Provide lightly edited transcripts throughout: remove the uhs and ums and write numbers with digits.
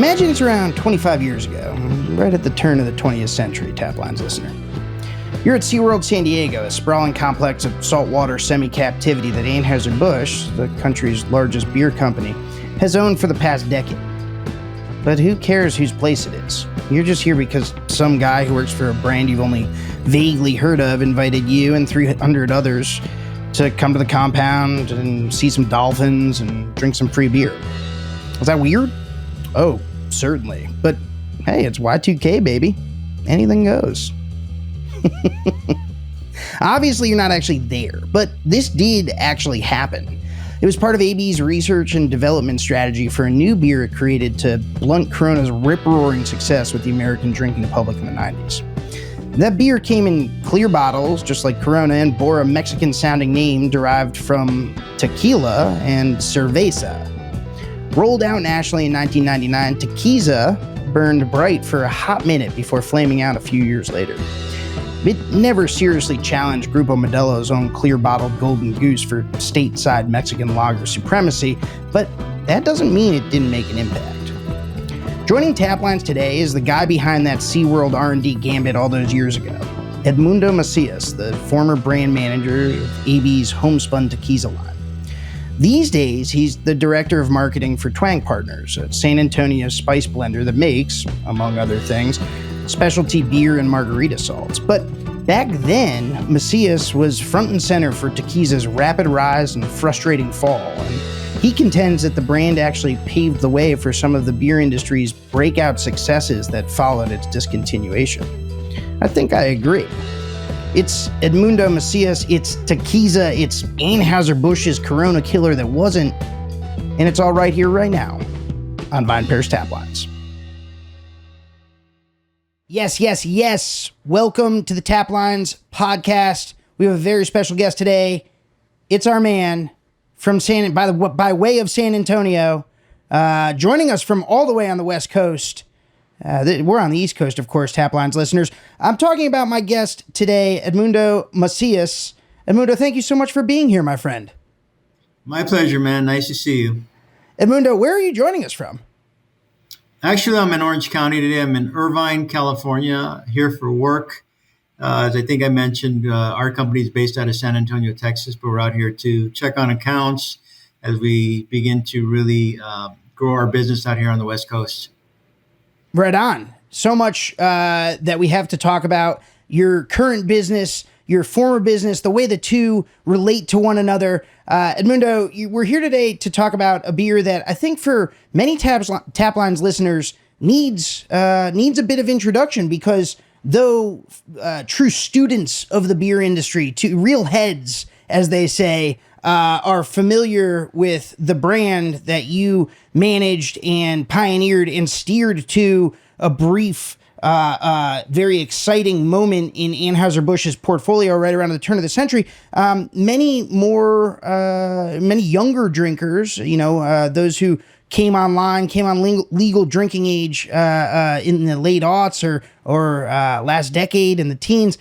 Imagine it's around 25 years ago, right at the turn of the 20th century, Taplines listener. You're at SeaWorld San Diego, a sprawling complex of saltwater semi-captivity that Anheuser-Busch, the country's largest beer company, has owned for the past decade. But who cares whose place it is? You're just here because some guy who works for a brand you've only vaguely heard of invited you and 300 others to come to the compound and see some dolphins and drink some free beer. Is that weird? Oh, certainly. But hey, it's Y2K, baby. Anything goes. Obviously, you're not actually there, but this did actually happen. It was part of AB's research and development strategy for a new beer it created to blunt Corona's rip-roaring success with the American drinking public in the 90s. That beer came in clear bottles, just like Corona, and bore a Mexican-sounding name derived from tequila and cerveza. Rolled out nationally in 1999, Tequiza burned bright for a hot minute before flaming out a few years later. It never seriously challenged Grupo Modelo's own clear-bottled Golden Goose for stateside Mexican lager supremacy, but that doesn't mean it didn't make an impact. Joining Taplines today is the guy behind that SeaWorld R&D gambit all those years ago, Edmundo Macias, the former brand manager of AB's homespun Tequiza line. These days, he's the director of marketing for Twang Partners, a San Antonio spice blender that makes, among other things, specialty beer and margarita salts. But back then, Macias was front and center for Tequiza's rapid rise and frustrating fall, and he contends that the brand actually paved the way for some of the beer industry's breakout successes that followed its discontinuation. I think I agree. It's Edmundo Macias, it's Tequiza, it's Anheuser-Busch's Corona killer that wasn't, and it's all right here, right now, on VinePair's Taplines. Yes. Welcome to the Taplines podcast. We have a very special guest today. It's our man from by way of San Antonio, joining us from all the way on the West Coast. We're on the East Coast, of course, Taplines listeners. I'm talking about my guest today, Edmundo Macias. Edmundo, thank you so much for being here, my friend. My pleasure, man. Nice to see you. Edmundo, where are you joining us from? Actually, I'm in Orange County today. I'm in Irvine, California, here for work. As I think I mentioned, our company is based out of San Antonio, Texas, but we're out here to check on accounts as we begin to really grow our business out here on the West Coast. Right on. So much that we have to talk about. Your current business, your former business, the way the two relate to one another. Edmundo, we're here today to talk about a beer that I think for many Taplines listeners needs a bit of introduction, because though true students of the beer industry, to real heads, as they say, are familiar with the brand that you managed and pioneered and steered to a brief, very exciting moment in Anheuser-Busch's portfolio right around the turn of the century. Many younger drinkers, those who came on legal drinking age in the late aughts or last decade in the teens,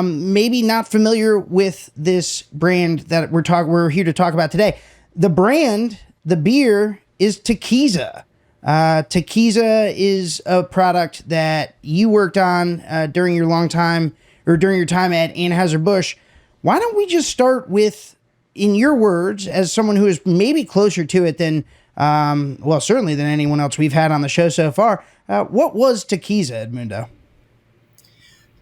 maybe not familiar with this brand that we're here to talk about today. The brand, the beer, is Tequiza. Tequiza is a product that you worked on during your time at Anheuser-Busch. Why don't we just start with, in your words, as someone who is maybe closer to it than, certainly than anyone else we've had on the show so far, what was Tequiza, Edmundo?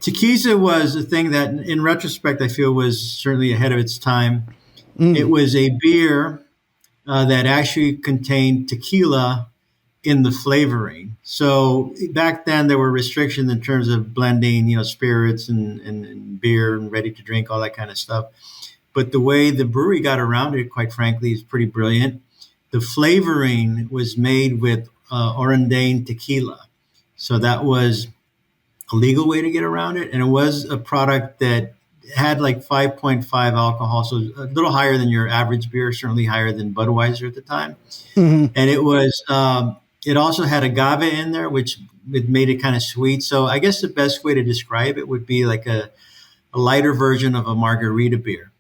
Tequiza was a thing that, in retrospect, I feel was certainly ahead of its time. It was a beer that actually contained tequila in the flavoring. So back then there were restrictions in terms of blending, spirits and beer and ready to drink, all that kind of stuff. But the way the brewery got around it, quite frankly, is pretty brilliant. The flavoring was made with Orandain tequila. So that was a legal way to get around it. And it was a product that had like 5.5 alcohol, so a little higher than your average beer, certainly higher than Budweiser at the time. Mm-hmm. And it was, it also had agave in there, which it made it kind of sweet. So I guess the best way to describe it would be like a lighter version of a margarita beer.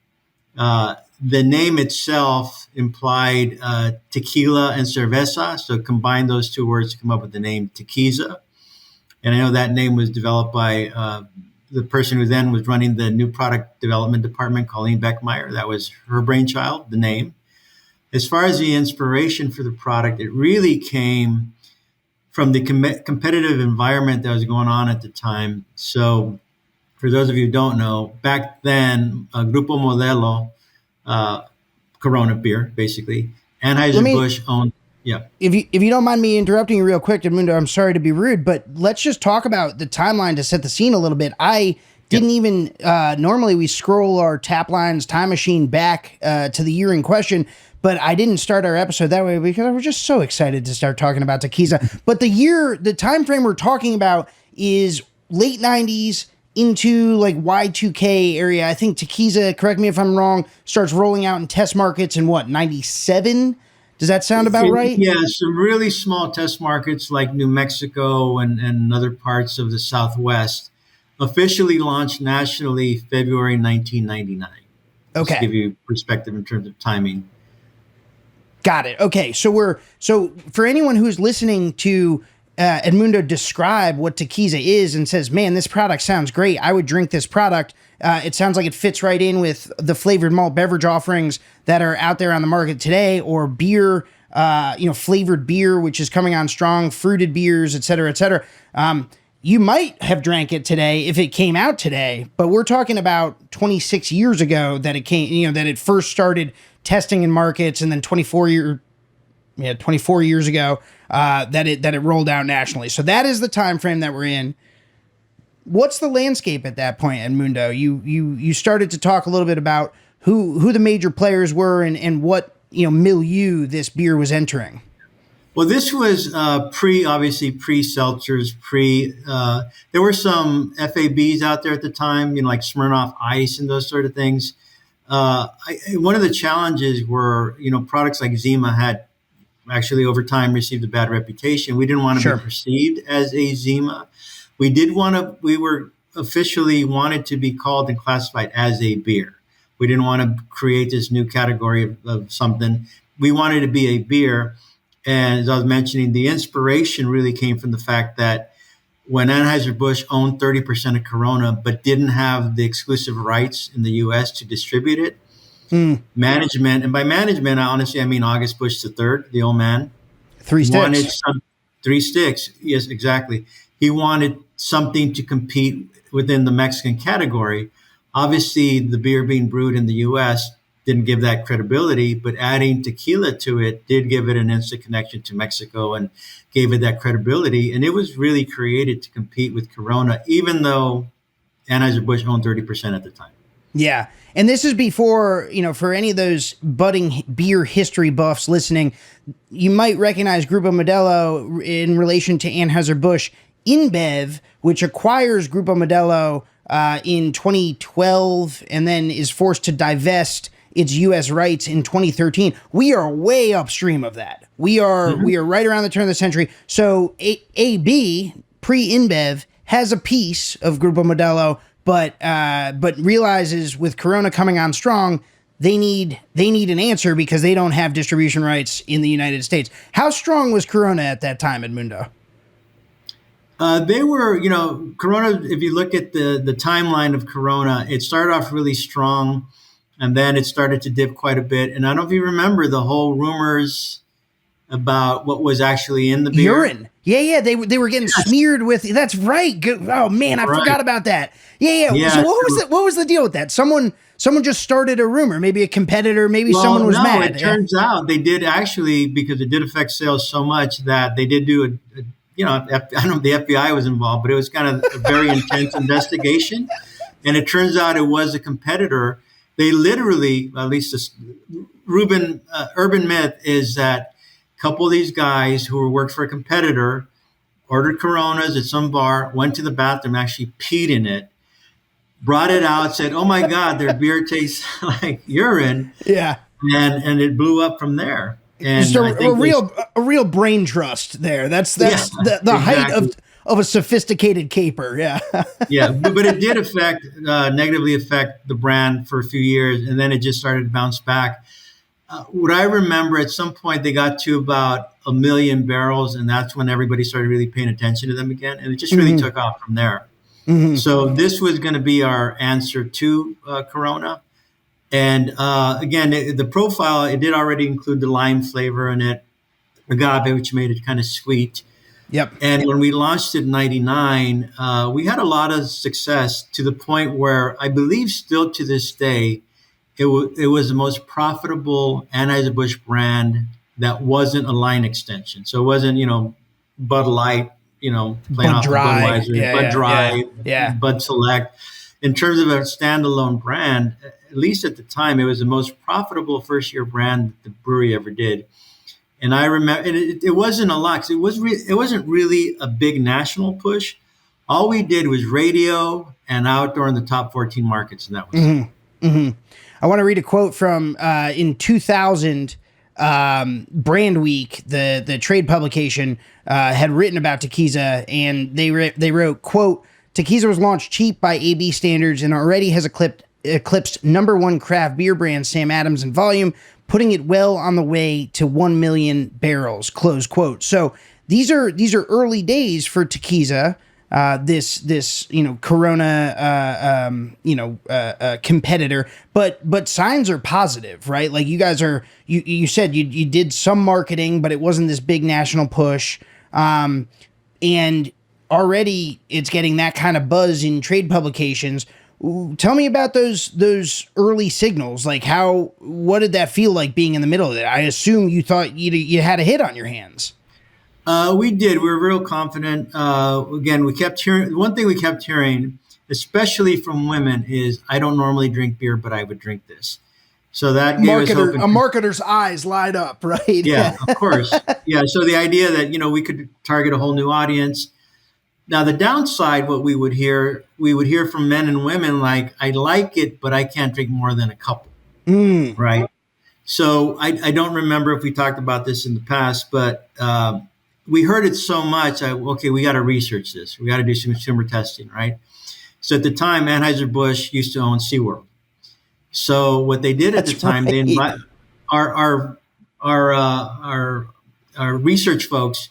the name itself implied tequila and cerveza. So combine those two words to come up with the name Tequiza. And I know that name was developed by the person who then was running the new product development department, Colleen Beckmeyer. That was her brainchild, the name. As far as the inspiration for the product, it really came from the competitive environment that was going on at the time. So for those of you who don't know, back then, Grupo Modelo, Corona beer, basically, Anheuser-Busch owned. Yeah. If you don't mind me interrupting you real quick, Edmundo, I'm sorry to be rude, but let's just talk about the timeline to set the scene a little bit. I didn't even normally we scroll our Taplines time machine back to the year in question, but I didn't start our episode that way because I was just so excited to start talking about tequila. But the time frame we're talking about is late 90s into like Y2K area. I think tequila, correct me if I'm wrong, starts rolling out in test markets in what, 97? Does that sound about right? Yeah, some really small test markets like New Mexico and other parts of the Southwest. Officially launched nationally February 1999. Okay. To give you perspective in terms of timing. Got it. Okay, so for anyone who's listening to Edmundo describe what tequila is and says, man, this product sounds great, I would drink this product. It sounds like it fits right in with the flavored malt beverage offerings that are out there on the market today, or beer, flavored beer, which is coming on strong, fruited beers, et cetera, et cetera. You might have drank it today if it came out today, but we're talking about 26 years ago that it came, that it first started testing in markets, and then 24 years ago that it rolled out nationally. So that is the time frame that we're in. What's the landscape at that point, Edmundo? You started to talk a little bit about who the major players were and what milieu this beer was entering. Well, this was obviously pre-seltzers, there were some FABs out there at the time, like Smirnoff Ice and those sort of things. One of the challenges were, products like Zima had actually over time received a bad reputation. We didn't want to be perceived as a Zima. We were officially wanted to be called and classified as a beer. We didn't want to create this new category of something. We wanted to be a beer. And as I was mentioning, the inspiration really came from the fact that when Anheuser-Busch owned 30% of Corona, but didn't have the exclusive rights in the U.S. to distribute it, management, and by management, I mean August Busch III, the old man. 3 sticks. 3 sticks, yes, exactly. He wanted something to compete within the Mexican category. Obviously, the beer being brewed in the U.S. didn't give that credibility, but adding tequila to it did give it an instant connection to Mexico and gave it that credibility. And it was really created to compete with Corona, even though Anheuser-Busch owned 30% at the time. Yeah. And this is before, for any of those budding beer history buffs listening, you might recognize Grupo Modelo in relation to Anheuser-Busch InBev, which acquires Grupo Modelo in 2012 and then is forced to divest its U.S. rights in 2013. We are way upstream of that. We are right around the turn of the century. So AB, pre-InBev, has a piece of Grupo Modelo, but realizes with Corona coming on strong, they need an answer because they don't have distribution rights in the United States. How strong was Corona at that time, Edmundo? They were, Corona, if you look at the timeline of Corona, it started off really strong, and then it started to dip quite a bit. And I don't know if you remember the whole rumors about what was actually in the beer. Urine. Yeah. They were getting smeared with. That's right. Good. Oh man, I forgot about that. Yeah. So what was the deal with that? Someone just started a rumor. Maybe a competitor. Maybe someone was mad. It turns out they did actually, because it did affect sales so much that they did do I don't know if the FBI was involved, but it was kind of a very intense investigation. And it turns out it was a competitor. They literally, at least this urban myth is that a couple of these guys who worked for a competitor ordered Coronas at some bar, went to the bathroom, actually peed in it, brought it out, said, "Oh my God, their beer tastes like urine." Yeah. And it blew up from there. And just a real brain trust there. That's the height of a sophisticated caper. Yeah. Yeah, but it did negatively affect the brand for a few years, and then it just started to bounce back. What I remember, at some point they got to about 1 million barrels, and that's when everybody started really paying attention to them again, and it just really took off from there. So this was going to be our answer to Corona. And again, the profile, it did already include the lime flavor in it, agave, which made it kind of sweet. Yep. And when we launched it in '99, we had a lot of success, to the point where I believe still to this day, it was the most profitable Anheuser-Busch brand that wasn't a line extension. So it wasn't, Bud Light, playing Bud off of Dry. Budweiser, Bud Dry, Yeah. Bud Select. In terms of a standalone brand, at least at the time, it was the most profitable first year brand that the brewery ever did. And I remember, and it wasn't a lot, 'cause it wasn't really a big national push. All we did was radio and outdoor in the top 14 markets, and that was it. I want to read a quote from in 2000. Brand Week, the trade publication, had written about Tequiza, and they wrote, quote, Tequiza was launched cheap by AB standards and already has eclipsed number one craft beer brand Sam Adams in volume, putting it well on the way to 1 million barrels, close quote. So these are early days for Tequiza. This Corona competitor, but signs are positive, right? Like you guys are, you said you did some marketing, but it wasn't this big national push, and already it's getting that kind of buzz in trade publications. Tell me about those early signals. Like what did that feel like being in the middle of it? I assume you thought you had a hit on your hands. We did. We were real confident. Again, we kept hearing, one thing we kept hearing, especially from women, is, I don't normally drink beer, but I would drink this. So that gave us hope. A marketer's eyes light up, right? Yeah, of course. Yeah. So the idea that, we could target a whole new audience. Now, the downside, what we would hear from men and women, like, I like it, but I can't drink more than a couple. Right. So I don't remember if we talked about this in the past, but we heard it so much. We got to research this. We got to do some consumer testing, right? So at the time, Anheuser-Busch used to own SeaWorld. So what they did at the time, they invite our research folks.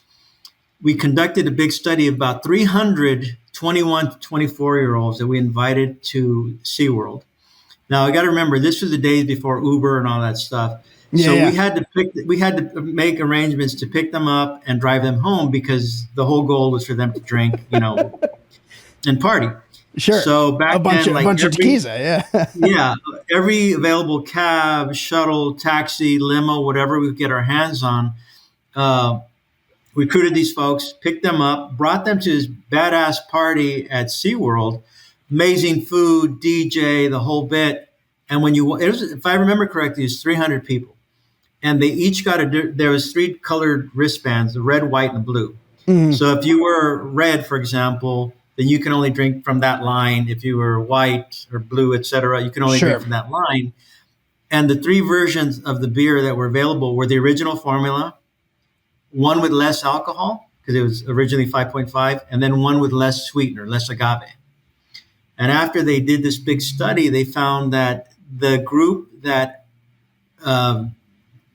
We conducted a big study of about 300 21 to 24-year-olds that we invited to SeaWorld. Now, I got to remember, this was the days before Uber and all that stuff. So we had to make arrangements to pick them up and drive them home, because the whole goal was for them to drink, and party. Sure. So back a bunch then, of Tequiza, yeah, every available cab, shuttle, taxi, limo, whatever we could get our hands on, recruited these folks, picked them up, brought them to this badass party at SeaWorld, amazing food, DJ, the whole bit. And if I remember correctly, it was 300 people. And they each got there was 3 colored wristbands, the red, white, and blue. So if you were red, for example, then you can only drink from that line. If you were white or blue, et cetera, you can only drink from that line. And the 3 versions of the beer that were available were the original formula, one with less alcohol, because it was originally 5.5, and then one with less sweetener, less agave. And after they did this big study, they found that the group that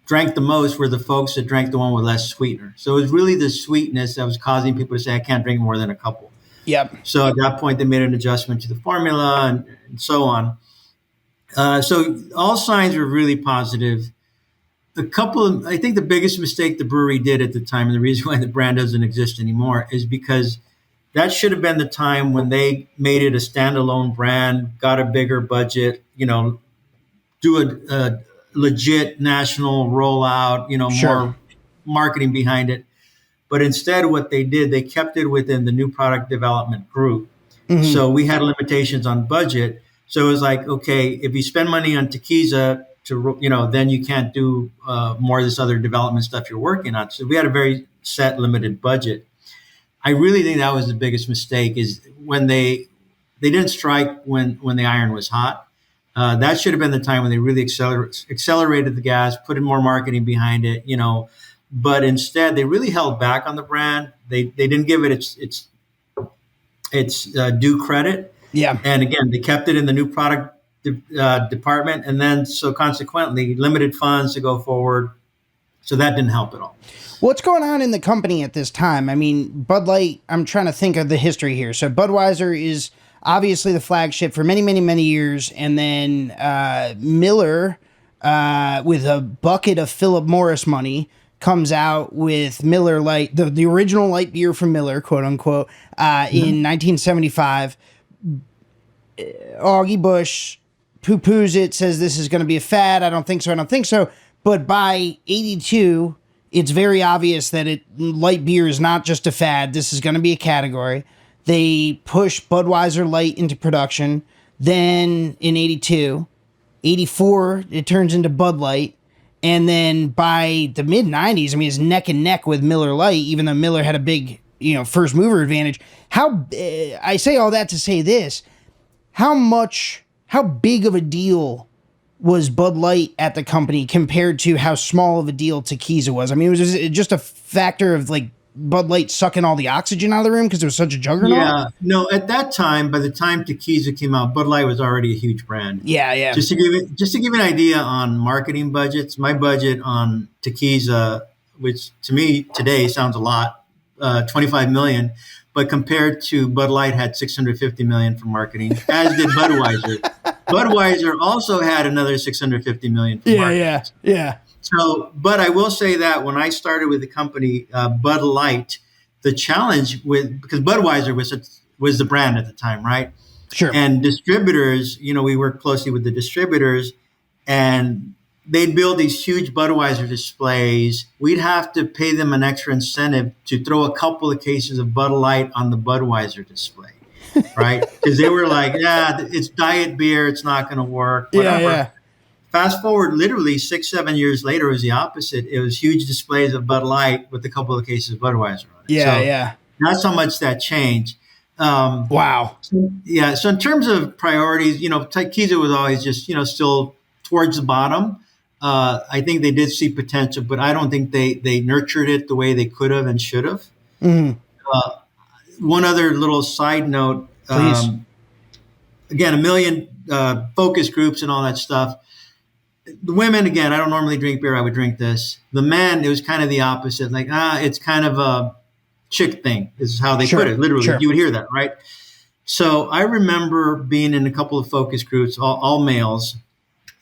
drank the most were the folks that drank the one with less sweetener. So it was really the sweetness that was causing people to say, I can't drink more than a couple. Yep. So at that point, they made an adjustment to the formula and so on. So all signs were really positive. I think the biggest mistake the brewery did at the time, and the reason why the brand doesn't exist anymore, is because that should have been the time when they made it a standalone brand, got a bigger budget, do a legit national rollout, more marketing behind it. But instead, what they did, they kept it within the new product development group. So we had limitations on budget. So it was like, okay, if you spend money on Tequiza, then you can't do more of this other development stuff you're working on. So we had a very set, limited budget. I really think that was the biggest mistake, is when they didn't strike when the iron was hot. That should have been the time when they really accelerated the gas, put in more marketing behind it, But instead, they really held back on the brand. They didn't give it its its due credit. Yeah. And again, they kept it in the new product department, and then so consequently limited funds to go forward. So that didn't help at all. What's going on in the company at this time? I mean, Bud Light, I'm trying to think of the history here. So Budweiser is obviously the flagship for many, many, many years. And then Miller, with a bucket of Philip Morris money, comes out with Miller Lite, the original light beer from Miller, quote unquote, in 1975. Augie Bush poo-poos it, says this is going to be a fad. I don't think so. I don't think so. But by 82, it's very obvious that light beer is not just a fad. This is going to be a category. They push Budweiser Light into production. Then in 82, 84, it turns into Bud Light. And then by the mid 90s, I mean, it's neck and neck with Miller Lite, even though Miller had a big, first mover advantage. I say all that to say this. How big of a deal was Bud Light at the company compared to how small of a deal Tequila was? I mean, was it just a factor of like Bud Light sucking all the oxygen out of the room because it was such a juggernaut? Yeah, no. At that time, by the time Tequila came out, Bud Light was already a huge brand. Yeah, yeah. Just to give you an idea on marketing budgets, my budget on Tequila, which to me today sounds a lot, 25 million. But compared to Bud Light had 650 million for marketing, as did Budweiser. Budweiser also had another 650 million for marketing. Yeah. So, but I will say that when I started with the company, Bud Light, the challenge because Budweiser was the brand at the time, right? Sure. And distributors, we worked closely with the distributors, and they'd build these huge Budweiser displays. We'd have to pay them an extra incentive to throw a couple of cases of Bud Light on the Budweiser display, right? Because they were like, yeah, it's diet beer. It's not going to work. Whatever. Yeah. Fast forward literally 6-7 years later, it was the opposite. It was huge displays of Bud Light with a couple of cases of Budweiser on it. Yeah. That's how much that changed. Wow. Yeah. So in terms of priorities, Tequila was always just, still towards the bottom. I think they did see potential, but I don't think they nurtured it the way they could have and should have. Mm-hmm. One other little side note, Please. Again, 1 million focus groups and all that stuff. The women, again, I don't normally drink beer. I would drink this. The men, it was kind of the opposite. Like, it's kind of a chick thing is how they put it. Literally, Sure. You would hear that, right? So I remember being in a couple of focus groups, all males,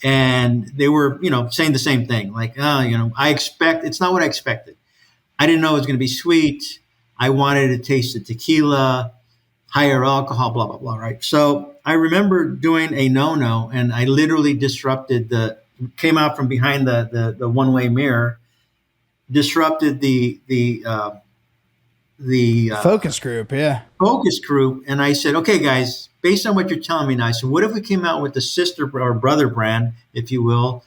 and they were, saying the same thing. Like, it's not what I expected. I didn't know it was going to be sweet. I wanted to taste the tequila, higher alcohol, blah, blah, blah, right? So I remember doing a no-no, and I literally came out from behind the one-way mirror, disrupted the focus group. Yeah. Focus group. And I said, okay, guys, based on what you're telling me now, so what if we came out with the sister or brother brand, if you will,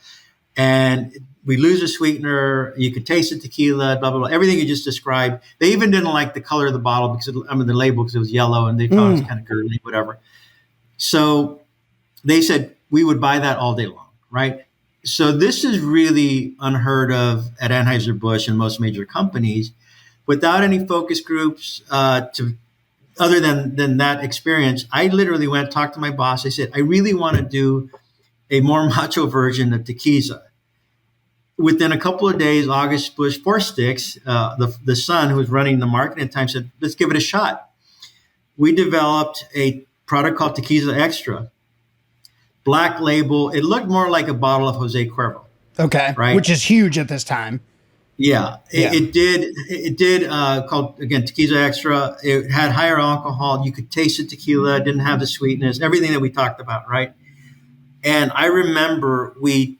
and we lose a sweetener, you could taste the tequila, blah, blah, blah, everything you just described. They even didn't like the color of the bottle the label because it was yellow, and they thought it was kind of girly, whatever. So they said we would buy that all day long, right? So this is really unheard of at Anheuser-Busch and most major companies. Without any focus groups, other than that experience, I literally went talked to my boss. I said, I really want to do a more macho version of tequila. Within a couple of days, August Bush Four Sticks, the son who was running the market at the time, said, let's give it a shot. We developed a product called Tequila Extra, black label. It looked more like a bottle of Jose Cuervo. Okay. Right. Which is huge at this time. Yeah, it did called, again, Tequila Extra. It had higher alcohol. You could taste the tequila. It didn't have the sweetness, everything that we talked about, right? And I remember we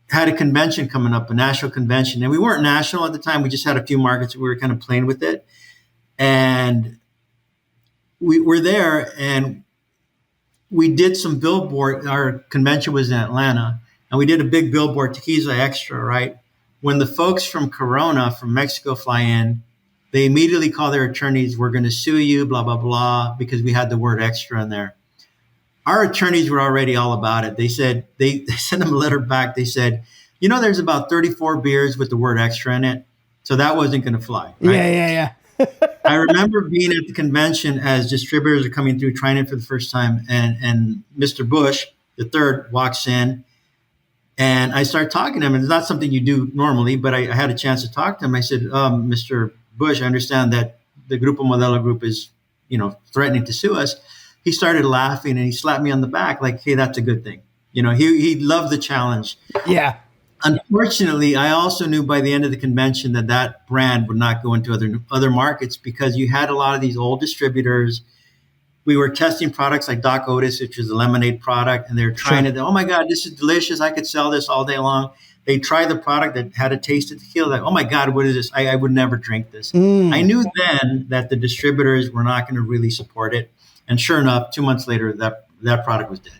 had a convention coming up, a national convention. And we weren't national at the time. We just had a few markets. We were kind of playing with it. And we were there, and we did some billboard. Our convention was in Atlanta. And we did a big billboard, Tequila Extra, right? When the folks from Corona, from Mexico, fly in, they immediately call their attorneys, we're going to sue you, blah, blah, blah, because we had the word extra in there. Our attorneys were already all about it. They said, they sent them a letter back. They said, there's about 34 beers with the word extra in it. So that wasn't going to fly. Right? Yeah. I remember being at the convention as distributors are coming through, trying it for the first time, and Mr. Bush, the third, walks in, and I start talking to him. And it's not something you do normally, but I had a chance to talk to him. I said, Mr. Bush, I understand that the Grupo Modelo Group is, threatening to sue us. He started laughing and he slapped me on the back, like, hey, that's a good thing. He loved the challenge. Yeah. Unfortunately, I also knew by the end of the convention that brand would not go into other markets, because you had a lot of these old distributors. We were testing products like Doc Otis, which is a lemonade product, and they're trying it. Oh my God, this is delicious! I could sell this all day long. They tried the product that had a taste of tequila. Like, oh my God, what is this? I would never drink this. I knew then that the distributors were not going to really support it, and sure enough, 2 months later, that product was dead.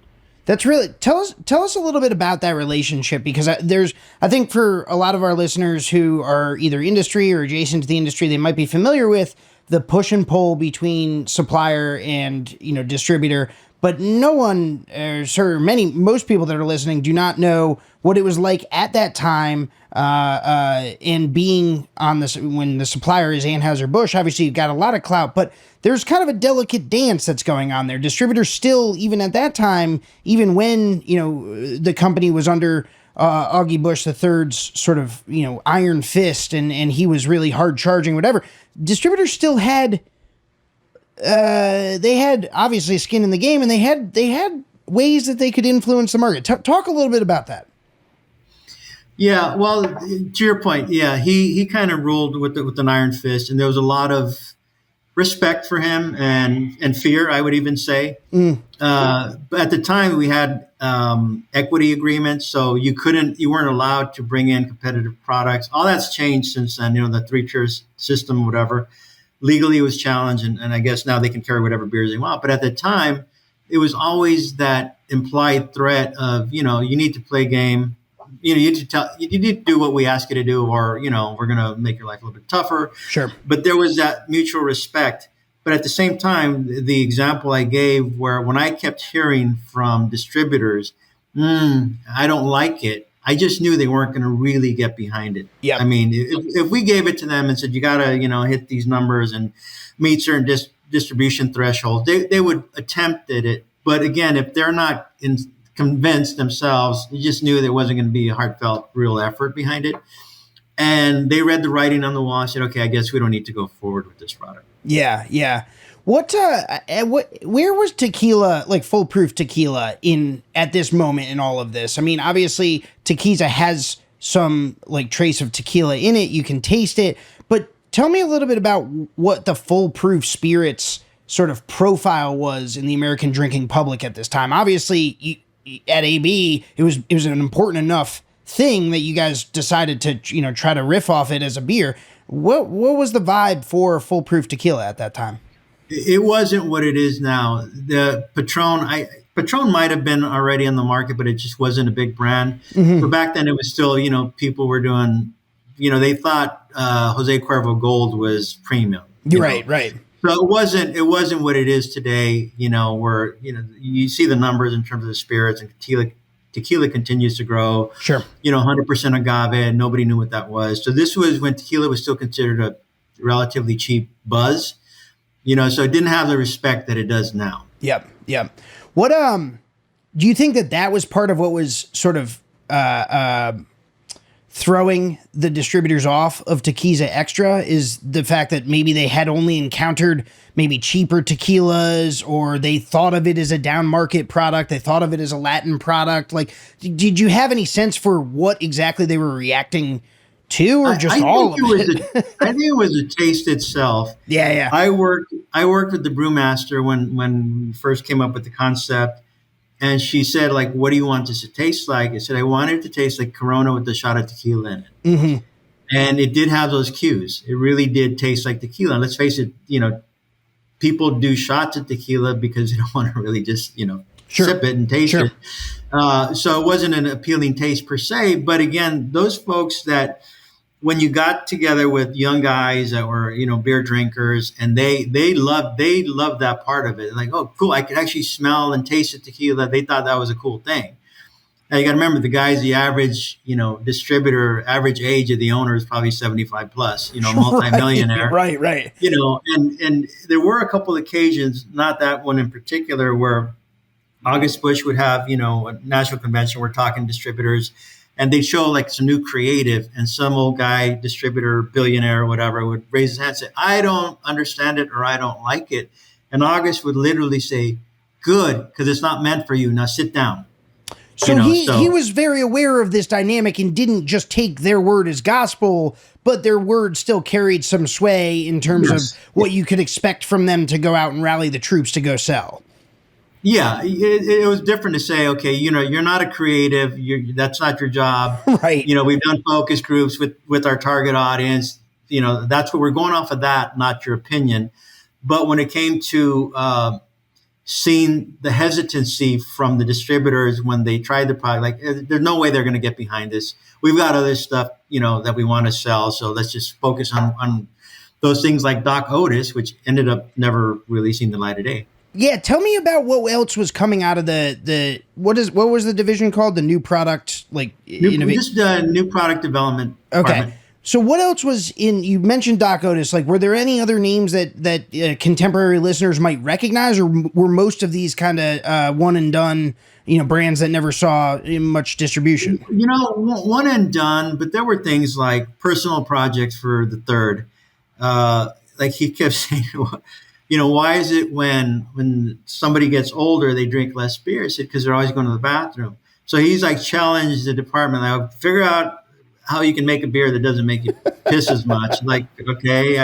That's really tell us a little bit about that relationship, because I think for a lot of our listeners who are either industry or adjacent to the industry, they might be familiar with the push and pull between supplier and distributor, but no one, most people that are listening do not know what it was like at that time. And being on this, when the supplier is Anheuser-Busch, obviously you've got a lot of clout, but there's kind of a delicate dance that's going on there. Distributors still, even at that time, even when, the company was under Augie Bush III's sort of, iron fist and he was really hard charging, whatever, distributors still had, they had obviously skin in the game, and they had ways that they could influence the market. Talk a little bit about that. Yeah, well, to your point, yeah, he kind of ruled with an iron fist, and there was a lot of respect for him and fear, I would even say. But at the time, we had equity agreements, so you weren't allowed to bring in competitive products. All that's changed since then. The 3-tier system, whatever. Legally, it was challenged, and I guess now they can carry whatever beers they want. But at the time, it was always that implied threat of you need to play game. You need to do what we ask you to do, or we're going to make your life a little bit tougher. Sure. But there was that mutual respect. But at the same time, the example I gave, where when I kept hearing from distributors, I don't like it, I just knew they weren't going to really get behind it. Yeah. I mean, if we gave it to them and said, you got to, hit these numbers and meet certain distribution thresholds, they would attempt at it. But again, if they're not convinced themselves, you just knew there wasn't going to be a heartfelt, real effort behind it. And they read the writing on the wall and said, okay, I guess we don't need to go forward with this product. Yeah, yeah. Where was tequila, like foolproof tequila, at this moment in all of this? I mean, obviously tequila has some like trace of tequila in it. You can taste it, but tell me a little bit about what the foolproof spirits sort of profile was in the American drinking public at this time. Obviously, at AB, it was an important enough thing that you guys decided to try to riff off it as a beer. What was the vibe for foolproof tequila at that time? It wasn't what it is now. The Patron might have been already on the market, but it just wasn't a big brand. Mm-hmm. But back then, it was still people were doing. They thought Jose Cuervo Gold was premium. Right. So it wasn't what it is today. Where you see the numbers in terms of the spirits, and tequila continues to grow. Sure. 100% agave, and nobody knew what that was. So this was when tequila was still considered a relatively cheap buzz. So it didn't have the respect that it does now. Yep. What do you think that was part of what was sort of throwing the distributors off of Tequila Extra, is the fact that maybe they had only encountered maybe cheaper tequilas, or they thought of it as a down market product, they thought of it as a Latin product? Like, did you have any sense for what exactly they were reacting to, or just all of it? I think it was the taste itself. Yeah. I worked with the brewmaster when we first came up with the concept, and she said, like, what do you want this to taste like? I said, I wanted it to taste like Corona with a shot of tequila in it. Mm-hmm. And it did have those cues. It really did taste like tequila. And let's face it, people do shots of tequila because they don't want to really just, Sure. sip it and taste Sure. it. So it wasn't an appealing taste per se. But again, those folks that, when you got together with young guys that were, beer drinkers, and they loved that part of it. Like, oh, cool, I could actually smell and taste the tequila. They thought that was a cool thing. Now you got to remember the guys, the average, distributor, average age of the owner is probably 75 plus, multimillionaire, Right. and there were a couple of occasions, not that one in particular, where Anheuser-Busch would have, a national convention. We're talking distributors, and they'd show like some new creative, and some old guy, distributor, billionaire, or whatever, would raise his hand and say, "I don't understand it," or "I don't like it," and August would literally say, "Good, because it's not meant for you. Now sit down." So he was very aware of this dynamic and didn't just take their word as gospel, but their word still carried some sway in terms of what you could expect from them to go out and rally the troops to go sell. Yeah, it was different to say, okay, you're not a creative. That's not your job. Right. We've done focus groups with our target audience. That's what we're going off of that, not your opinion. But when it came to seeing the hesitancy from the distributors when they tried the product, like there's no way they're going to get behind this. We've got other stuff, that we want to sell. So let's just focus on those things like Doc Otis, which ended up never releasing the light of day. Yeah, tell me about what else was coming out of the what was the division called? The new product, new product development. Okay. Department. So what else was in? You mentioned Doc Otis. Like, were there any other names that contemporary listeners might recognize, or were most of these kind of one and done, brands that never saw much distribution? One and done, but there were things like personal projects for the third. Like he kept saying, why is it when somebody gets older, they drink less beer? He said, because they're always going to the bathroom. So he's like challenged the department, like, figure out how you can make a beer that doesn't make you piss as much. Like, okay,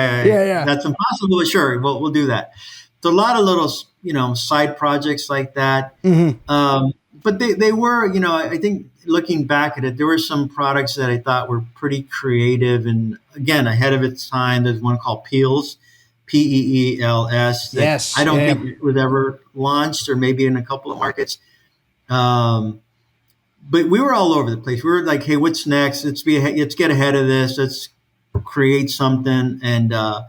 that's impossible. Sure, we'll do that. So a lot of little, side projects like that. Mm-hmm. But they were, I think looking back at it, there were some products that I thought were pretty creative and, again, ahead of its time. There's one called Peels. Peels. Yes. I don't think it was ever launched, or maybe in a couple of markets. But we were all over the place. We were like, hey, what's next? Let's get ahead of this. Let's create something. And a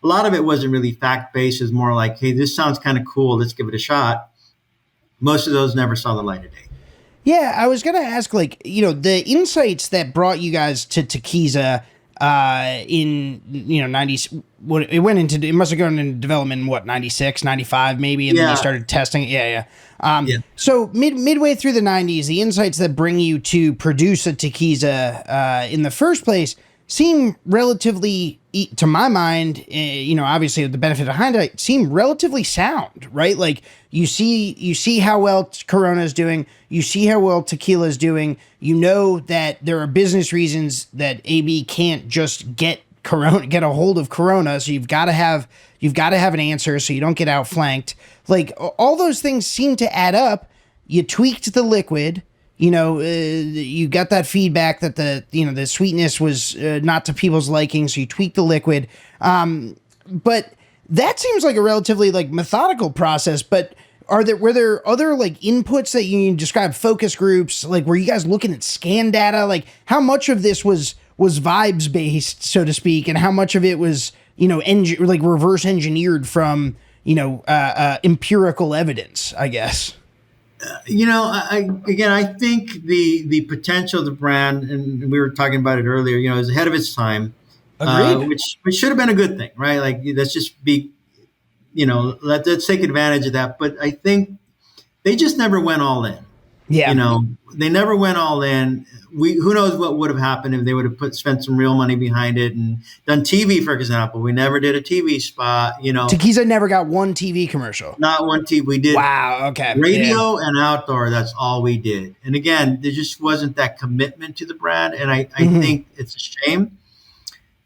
lot of it wasn't really fact-based. It was more like, hey, this sounds kind of cool. Let's give it a shot. Most of those never saw the light of day. Yeah, I was going to ask, the insights that brought you guys to Tequiza in 90s, it must have gone into development in 96, 95 maybe, and then you started testing it. So midway through the 90s, the insights that bring you to produce a Tequiza in the first place seem relatively, to my mind, obviously with the benefit of hindsight, seem relatively sound, right? Like you see how well Corona is doing, you see how well tequila is doing, that there are business reasons that AB can't just get a hold of Corona, so you've got to have an answer so you don't get outflanked. Like all those things seem to add up. You tweaked the liquid. You got that feedback that the sweetness was not to people's liking, so you tweak the liquid. But that seems like a relatively methodical process. But were there other inputs that you describe, focus groups? Like, were you guys looking at scan data? Like, how much of this was vibes based, so to speak, and how much of it was reverse engineered from empirical evidence, I guess? I think the potential of the brand, and we were talking about it earlier, is ahead of its time, which should have been a good thing, right? Like, let's just be, let's take advantage of that. But I think they just never went all in. Yeah. They never went all in. Who knows what would have happened if they would have spent some real money behind it and done TV, for example. We never did a TV spot, Tequiza never got one TV commercial. Not one TV. We did radio and outdoor. That's all we did. And again, there just wasn't that commitment to the brand. And I think it's a shame.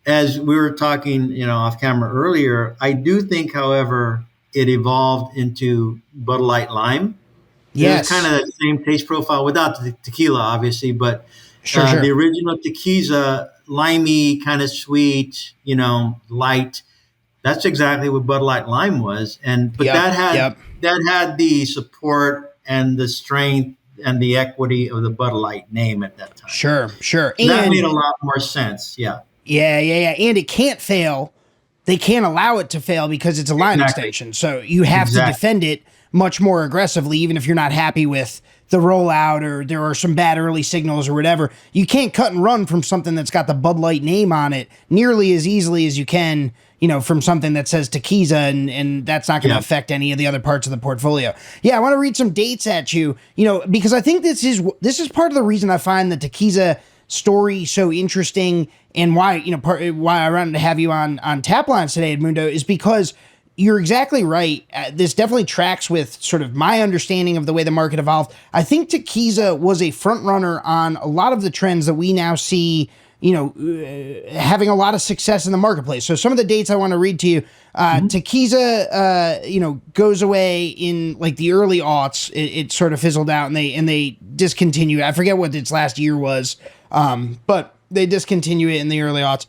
As we were talking, off camera earlier, I do think, however, it evolved into Bud Light Lime. Yes. It's kind of the same taste profile without the tequila, obviously, but sure. The original Tequiza, limey, kind of sweet, light. That's exactly what Bud Light Lime was. That had the support and the strength and the equity of the Bud Light name at that time. Sure. So that made a lot more sense. Yeah. Yeah. And it can't fail. They can't allow it to fail because it's a line extension. So you have to defend it. much more aggressively, even if you're not happy with the rollout or there are some bad early signals or whatever. You can't cut and run from something that's got the Bud Light name on it nearly as easily as you can, from something that says Taquiza, and that's not going to affect any of the other parts of the portfolio. Yeah, I want to read some dates at you, because I think this is part of the reason I find the Taquiza story so interesting, and why why I wanted to have you on Taplines today, Edmundo, is because you're exactly right. This definitely tracks with sort of my understanding of the way the market evolved. I think Taquiza was a front runner on a lot of the trends that we now see, having a lot of success in the marketplace. So some of the dates I want to read to you, Taquiza, goes away in like the early aughts. It sort of fizzled out, and they discontinued. I forget what its last year was, but they discontinue it in the early aughts.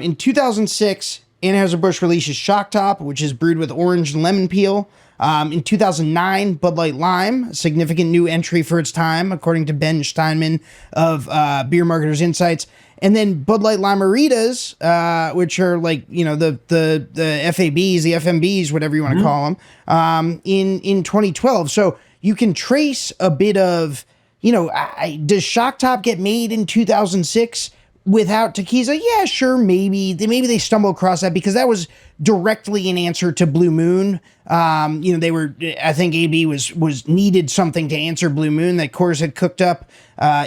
In 2006, Anheuser-Busch releases Shock Top, which is brewed with orange and lemon peel. In 2009, Bud Light Lime, a significant new entry for its time, according to Ben Steinman of Beer Marketers Insights. And then Bud Light Lime-A-Ritas, which are like, the FABs, the FMBs, whatever you want to call them, in 2012. So you can trace a bit of, does Shock Top get made in 2006? Without Taquiza? Yeah, sure, maybe they stumble across that because that was directly an answer to Blue Moon. I think AB was needed something to answer Blue Moon that Coors had cooked up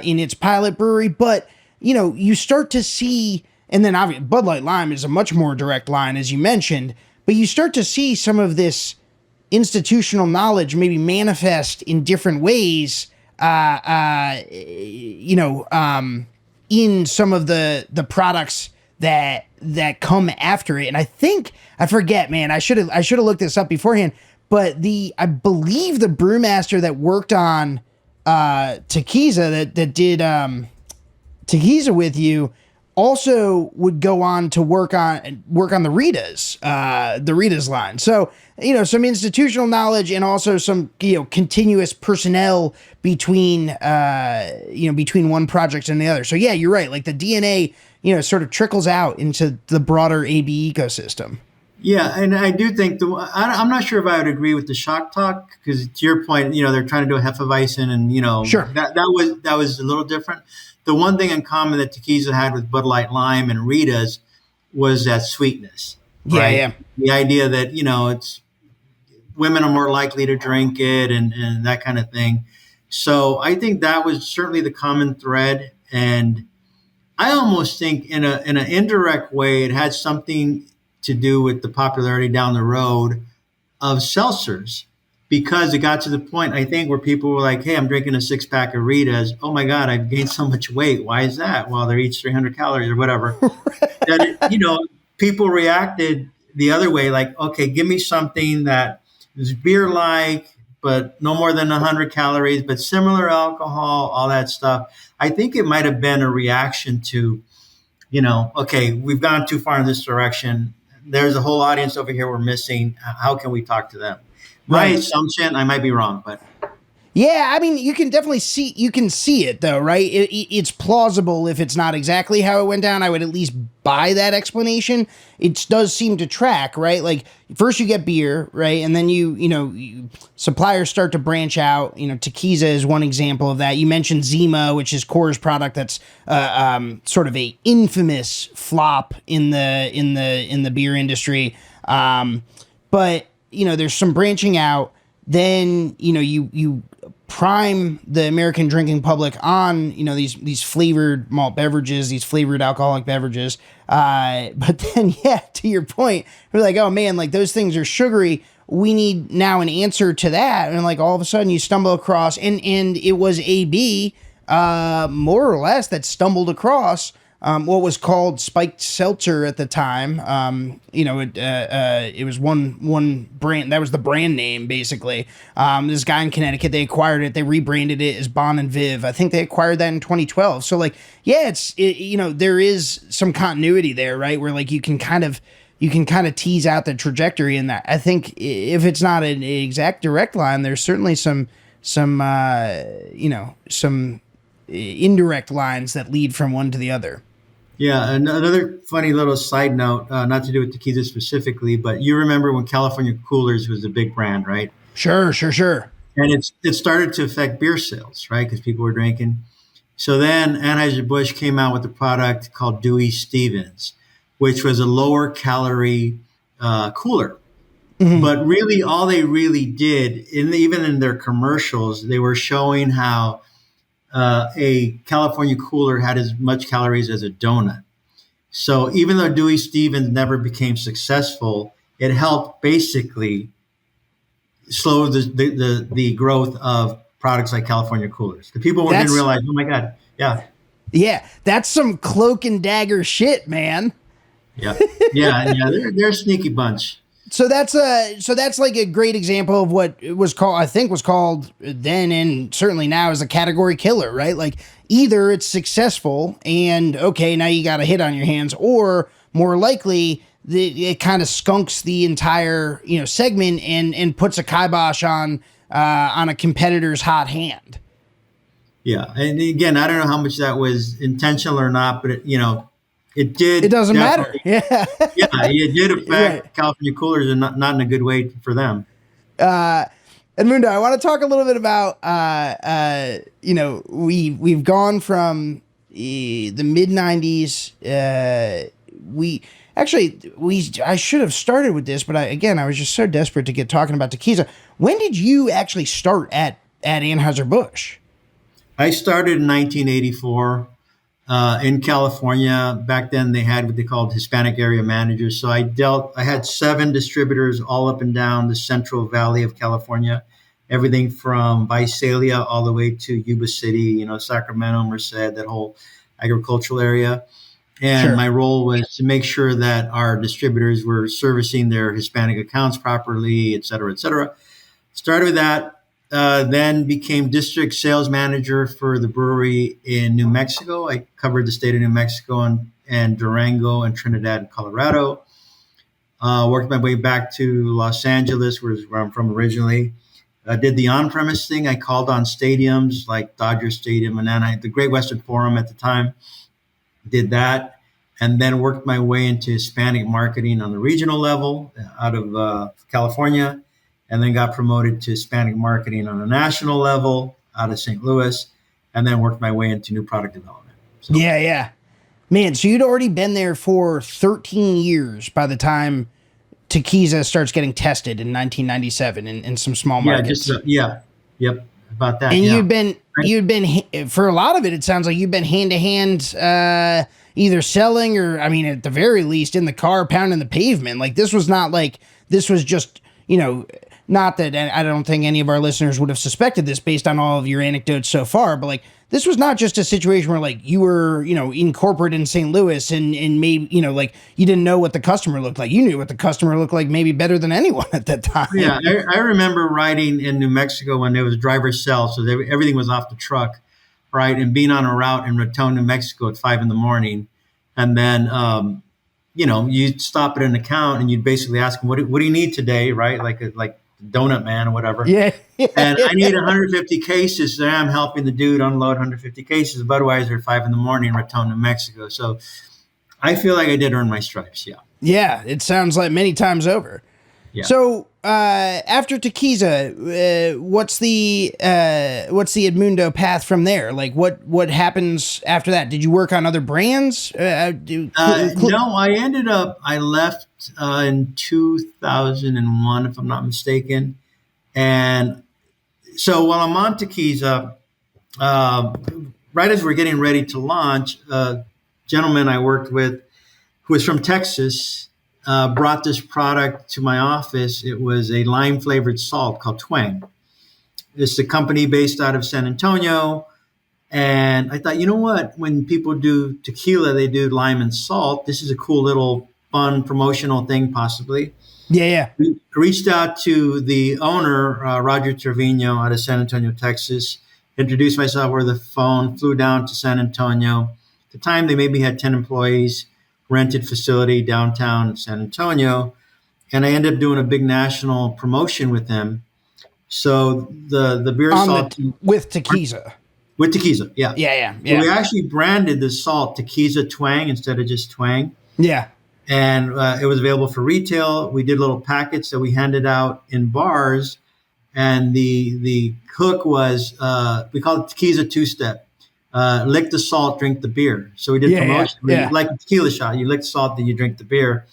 in its pilot brewery. But, you start to see, and then obviously Bud Light Lime is a much more direct line, as you mentioned, but you start to see some of this institutional knowledge maybe manifest in different ways, in some of the products that come after it. And I forget, man, I should have looked this up beforehand, but I believe the brewmaster that worked on Taquiza that did Taquiza with you also would go on to work on the Ritas line. So, some institutional knowledge and also some, continuous personnel between one project and the other. So yeah, you're right. Like the DNA, sort of trickles out into the broader AB ecosystem. Yeah, and I do think I'm not sure if I would agree with the shock talk, because to your point, they're trying to do a Hefeweizen, and Sure. that was a little different. The one thing in common that Taquiza had with Bud Light Lime and Ritas was that sweetness. Right? Yeah. The idea that it's women are more likely to drink it and that kind of thing. So I think that was certainly the common thread, and I almost think in an indirect way it had something to do with the popularity down the road of seltzers, because it got to the point, I think, where people were like, hey, I'm drinking a 6-pack of Ritas. Oh my God, I've gained so much weight. Why is that? Well, they're each 300 calories or whatever. People reacted the other way, like, okay, give me something that is beer-like, but no more than 100 calories, but similar alcohol, all that stuff. I think it might have been a reaction to, okay, we've gone too far in this direction. There's a whole audience over here we're missing. How can we talk to them? My assumption, I might be wrong, but yeah, I mean, you can see it though, right? It's plausible if it's not exactly how it went down. I would at least buy that explanation. It does seem to track, right? Like first you get beer, right? And then suppliers start to branch out. Taquiza is one example of that. You mentioned Zima, which is Coors' product that's sort of a infamous flop in the beer industry. But there's some branching out. Then you prime the American drinking public on these flavored malt beverages, these flavored alcoholic beverages. But then to your point, we're like, oh man, like those things are sugary. We need now an answer to that, and like all of a sudden you stumble across, and it was AB more or less that stumbled across what was called spiked seltzer at the time. It was one brand. That was the brand name, basically. This guy in Connecticut, they acquired it. They rebranded it as Bon and Viv. I think they acquired that in 2012. So like, yeah, there is some continuity there, right? Where like you can kind of tease out the trajectory in that. I think if it's not an exact direct line, there's certainly some indirect lines that lead from one to the other. Yeah, another funny little side note, not to do with Taquiza specifically, but you remember when California Coolers was a big brand, right? Sure. and it started to affect beer sales, right? Because people were drinking. So then Anheuser-Busch came out with a product called Dewey Stevens, which was a lower calorie cooler. Hmm. But really, all they really did, even in their commercials, they were showing how a California cooler had as much calories as a donut. So even though Dewey Stevens never became successful, it helped basically slow the growth of products like California coolers. The people didn't That's realize, oh my God, yeah, yeah, that's some cloak and dagger shit, man. yeah, they're a sneaky bunch. So that's like a great example of what it was called, I think was called then and certainly now as a category killer, right? Like either it's successful and okay, now you got a hit on your hands, or more likely it kind of skunks the entire, segment and puts a kibosh on a competitor's hot hand. Yeah, and again, I don't know how much that was intentional or not, but it It did doesn't matter. definitely. Yeah. Yeah, it did Right. affect California coolers, and not in a good way for them. Edmundo, I want to talk a little bit about we've gone from the mid '90s. We I should have started with this, but I was just so desperate to get talking about Tequiza. When did you actually start at Anheuser-Busch? I started in 1984 in California. Back then, they had what they called Hispanic area managers. So I had 7 distributors all up and down the Central Valley of California, everything from Visalia all the way to Yuba City, Sacramento, Merced, that whole agricultural area. And Sure. my role was to make sure that our distributors were servicing their Hispanic accounts properly, et cetera, et cetera. Started with that, then became district sales manager for the brewery in New Mexico. I covered the state of New Mexico and Durango and Trinidad and Colorado. Worked my way back to Los Angeles, where I'm from originally. Did the on-premise thing. I called on stadiums like Dodger Stadium and then the Great Western Forum at the time. Did that, and then worked my way into Hispanic marketing on the regional level out of California, and then got promoted to Hispanic marketing on a national level out of St. Louis, and then worked my way into new product development. So, Yeah. Man, so you'd already been there for 13 years by the time Tequiza starts getting tested in 1997 in some small yeah, just markets. yep, about that. And Yeah, you'd been for a lot of it. It sounds like you've been hand to hand, either selling or, I mean, at the very least, in the car pounding the pavement. Like this was not like this was just not that I don't think any of our listeners would have suspected this based on all of your anecdotes so far, but like this was not just a situation where like you were in corporate in St. Louis and maybe like you didn't know what the customer looked like. You knew what the customer looked like maybe better than anyone at that time. yeah. I remember riding in New Mexico when there was driver cell, so everything was off the truck, right, and being on a route in Raton, New Mexico at 5 in the morning, and then you'd stop at an account and you'd basically ask them, what do you need today, right? Like donut man or whatever. Yeah. And I need 150 cases. So I'm helping the dude unload 150 cases of Budweiser at 5 in the morning in Raton, New Mexico. So I feel like I did earn my stripes. Yeah. Yeah, it sounds like many times over. Yeah. So after Tequiza, what's the Edmundo path from there? Like what happens after that? Did you work on other brands? No, I left in 2001, if I'm not mistaken. And so while I'm on Tequiza, right as we're getting ready to launch, a gentleman I worked with who was from Texas brought this product to my office. It was a lime flavored salt called Twang. It's a company based out of San Antonio. And I thought, you know what? When people do tequila, they do lime and salt. This is a cool little fun promotional thing, possibly. Yeah. Reached out to the owner, Roger Trevino, out of San Antonio, Texas. Introduced myself over the phone. Flew down to San Antonio. At the time, they maybe had 10 employees. Rented facility downtown San Antonio, and I ended up doing a big national promotion with them. So the beer salt with Tequiza. With Tequiza, yeah. Yeah. So we actually branded the salt Tequiza Twang instead of just Twang. Yeah. And it was available for retail. We did little packets that we handed out in bars, and the hook was we call it tequila two step. Lick the salt, drink the beer. So we did promotion, like a tequila shot. You lick the salt, then you drink the beer.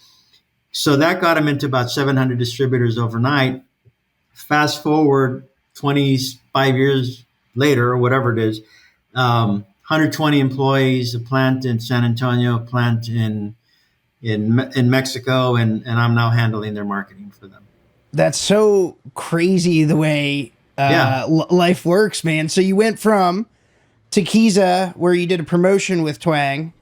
So that got him into about 700 distributors overnight. Fast forward 25 years later, or whatever it is, 120 employees, a plant in San Antonio, a plant in Mexico, and I'm now handling their marketing for them. That's so crazy the way life works, man. So you went from Tequiza, where you did a promotion with Twang,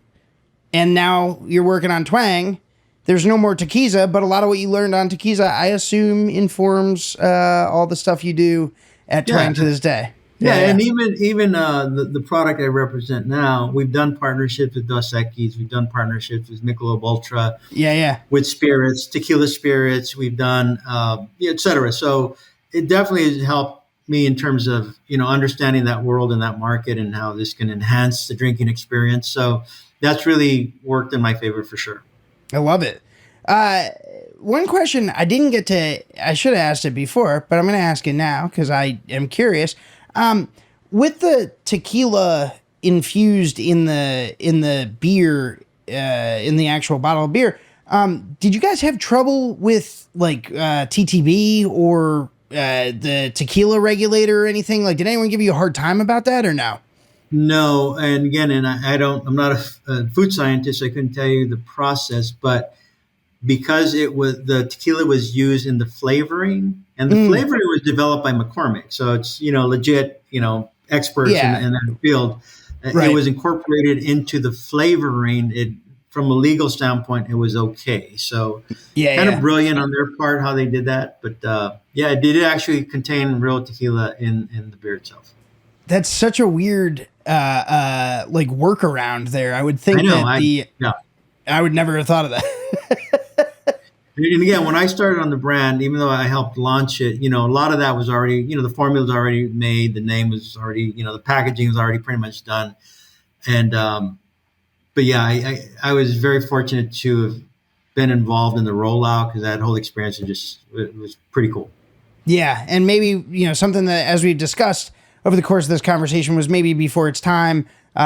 and now you're working on Twang. There's no more Tequiza, but a lot of what you learned on Tequiza, I assume, informs all the stuff you do at Twang to this day. Yeah, and even the product I represent now, we've done partnerships with Dos Equis, we've done partnerships with Michelob Ultra, with spirits, tequila spirits, we've done, et cetera. So it definitely has helped me in terms of understanding that world and that market and how this can enhance the drinking experience. So that's really worked in my favor for sure. I love it. One question I didn't get to, I should have asked it before, but I'm going to ask it now because I am curious. With the tequila infused in the beer, in the actual bottle of beer, did you guys have trouble with like TTB or the tequila regulator or anything? Like, did anyone give you a hard time about that or no? No, and again, I'm not a food scientist. I couldn't tell you the process, but because the tequila was used in the flavoring, and the flavoring was developed by McCormick, so it's legit, experts in that field. Right. It was incorporated into the flavoring. It from a legal standpoint, it was okay. So kind of brilliant on their part how they did that, but it did actually contain real tequila in the beer itself. That's such a weird like workaround there. I would think I would never have thought of that. And again, when I started on the brand, even though I helped launch it, a lot of that was already, the formula was already made, the name was already, the packaging was already pretty much done. And but yeah, I was very fortunate to have been involved in the rollout because that whole experience was pretty cool. Yeah, and maybe something that, as we've discussed over the course of this conversation, was maybe before its time, or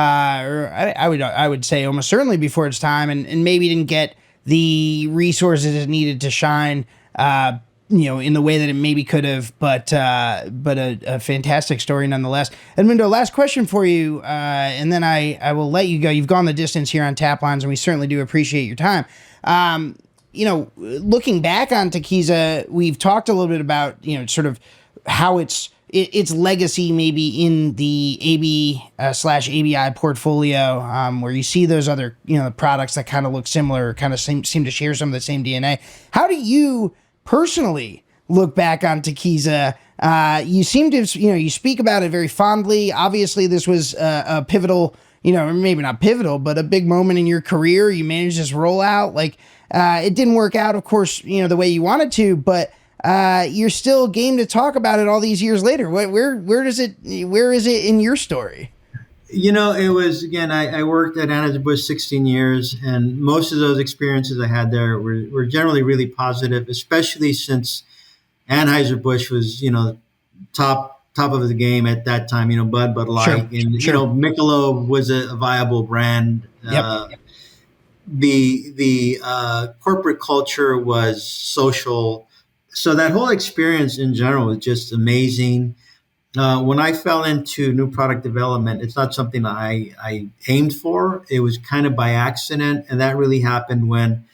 I would say almost certainly before its time, and maybe didn't get the resources it needed to shine, in the way that it maybe could have, but a fantastic story nonetheless. Edmundo, last question for you, and then I will let you go. You've gone the distance here on Taplines, and we certainly do appreciate your time. Looking back on Tequiza, we've talked a little bit about, sort of how its legacy maybe in the AB/ABI portfolio, where you see those other, products that kind of look similar, kind of seem to share some of the same DNA. How do you personally look back on Tequiza? You seem to, you speak about it very fondly. Obviously, this was a pivotal, maybe not pivotal, but a big moment in your career. You managed this rollout. Like, it didn't work out, of course, the way you wanted to, but you're still game to talk about it all these years later. Where is it in your story? It was, again, I worked at Anheuser-Busch 16 years, and most of those experiences I had there were generally really positive, especially since Anheuser-Busch was, top of the game at that time, Bud Light, sure. And, Michelob was a viable brand. Yep. The corporate culture was social. So that whole experience in general was just amazing. When I fell into new product development, it's not something I aimed for. It was kind of by accident. And that really happened when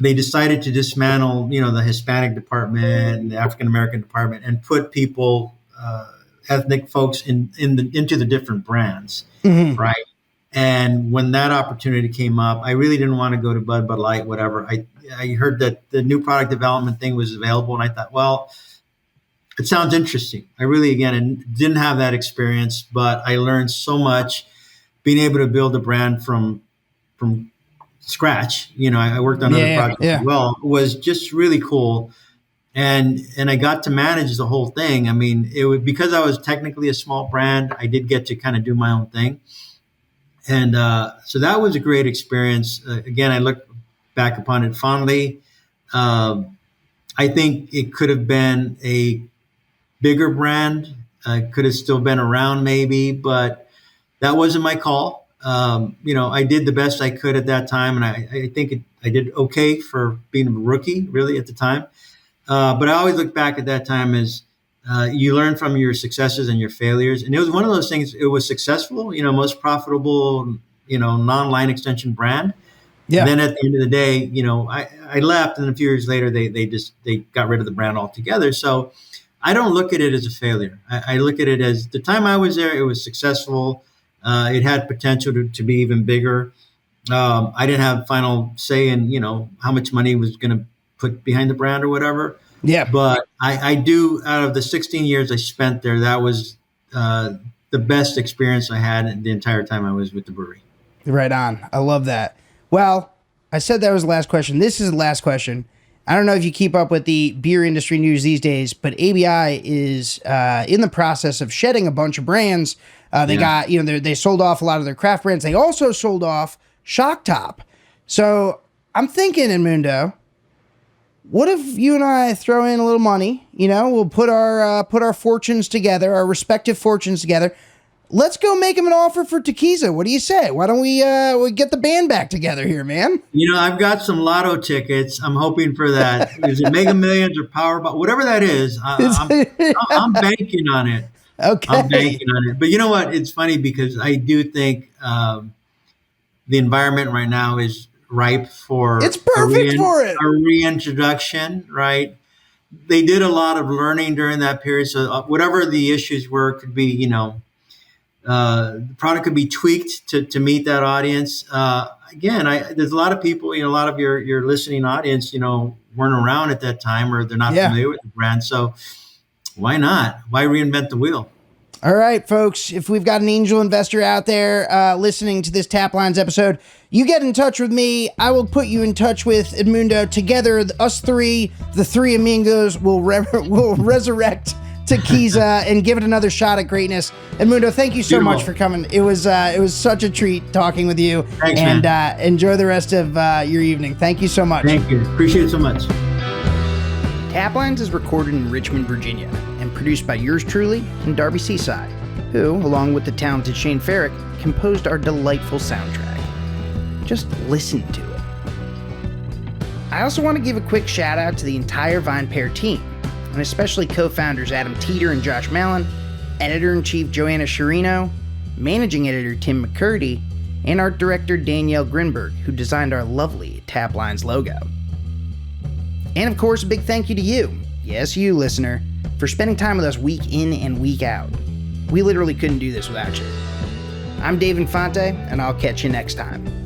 they decided to dismantle, the Hispanic department, the African-American department, and put people, ethnic folks into the different brands, right? And when that opportunity came up, I really didn't want to go to Bud Light, whatever. I heard that the new product development thing was available, and I thought, well, it sounds interesting. I really, again, didn't have that experience, but I learned so much being able to build a brand from scratch. I worked on other projects as well. It was just really cool. And I got to manage the whole thing. I mean, it was because I was technically a small brand, I did get to kind of do my own thing. And so that was a great experience. Again, I look back upon it fondly. I think it could have been a bigger brand. Could have still been around maybe, but that wasn't my call. I did the best I could at that time, and I think I did okay for being a rookie, really, at the time. But I always look back at that time as you learn from your successes and your failures. And it was one of those things, it was successful, most profitable, non-line extension brand. Yeah. And then at the end of the day, I left, and a few years later, they got rid of the brand altogether. So I don't look at it as a failure. I look at it as the time I was there, it was successful. It had potential to be even bigger. I didn't have final say in, how much money was going to put behind the brand or whatever. Yeah. But I do, out of the 16 years I spent there, that was the best experience I had the entire time I was with the brewery. Right on. I love that. Well, I said that was the last question. This is the last question. I don't know if you keep up with the beer industry news these days, but ABI is in the process of shedding a bunch of brands. They sold off a lot of their craft brands. They also sold off Shock Top. So I'm thinking, Edmundo, what if you and I throw in a little money? We'll put our fortunes together, our respective fortunes together. Let's go make him an offer for Tequiza. What do you say? Why don't we get the band back together here, man? I've got some lotto tickets. I'm hoping for that. Is it Mega Millions or Powerball? Whatever that is, I'm banking on it. Okay. I'm banking on it. But you know what? It's funny because I do think the environment right now is ripe for it's perfect for it. A reintroduction, right? They did a lot of learning during that period. So whatever the issues were could be, the product could be tweaked to meet that audience. Again, there's a lot of people, a lot of your listening audience, weren't around at that time, or they're not familiar with the brand. So why not? Why reinvent the wheel? All right, folks, if we've got an angel investor out there listening to this Taplines episode, you get in touch with me. I will put you in touch with Edmundo. Together, us three, the three amigos, will resurrect Tequiza and give it another shot at greatness. Edmundo, thank you so much for coming. It was such a treat talking with you. Thanks, and man. Enjoy the rest of your evening. Thank you so much. Thank you. Appreciate it so much. Taplines is recorded in Richmond, Virginia, and produced by yours truly and Darby Seaside, who, along with the talented Shane Farrick, composed our delightful soundtrack. Just listen to it. I also want to give a quick shout out to the entire Vine Pair team, and especially co-founders Adam Teeter and Josh Mallon, editor-in-chief Joanna Sherino, managing editor Tim McCurdy, and art director Danielle Grinberg, who designed our lovely Taplines logo. And of course, a big thank you to you, yes, you listener, for spending time with us week in and week out. We literally couldn't do this without you. I'm Dave Infante, and I'll catch you next time.